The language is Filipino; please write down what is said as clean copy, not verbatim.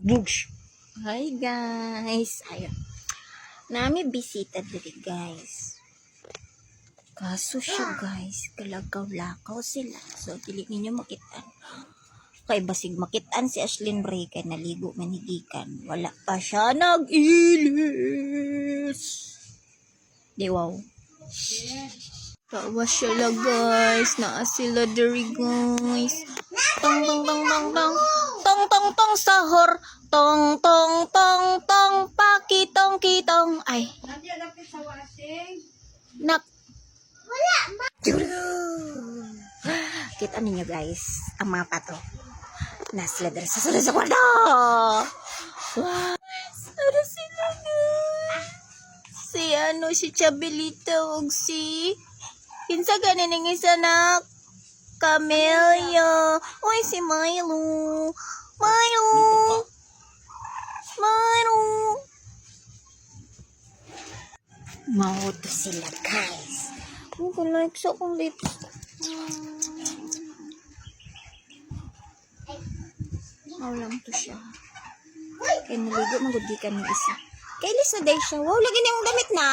Bugs. Hi guys. Ayun. Nami bisita diri guys. Kaso siya guys, kalagaw-lakaw sila. So dili ninyo makitaan. Kay basig makitaan si Ashlyn Ray kay naligo manigikan. Wala pa siya nag-ilis. Di wow. Tawa sila guys. Naa sila diri guys. Tong tong tong tong tong. Tong tong tong sahur. Tong tong tong tong pakitong kitong. Ay. Nak. Wala. Kita ninyo guys. Ang mga pato. Nasila diri sa sulod sa kwarto. Wow. Ano sila guys? Si Chabelita ug si kinsa ganing isa na Camellia. Oy, si Milo. Milo. Mauto sila guys. Ang like sa akong lips. Lang to siya. Kaya naligo magudi ka ng isa. Kailis na day siya. Wow, lagi na yung damit na.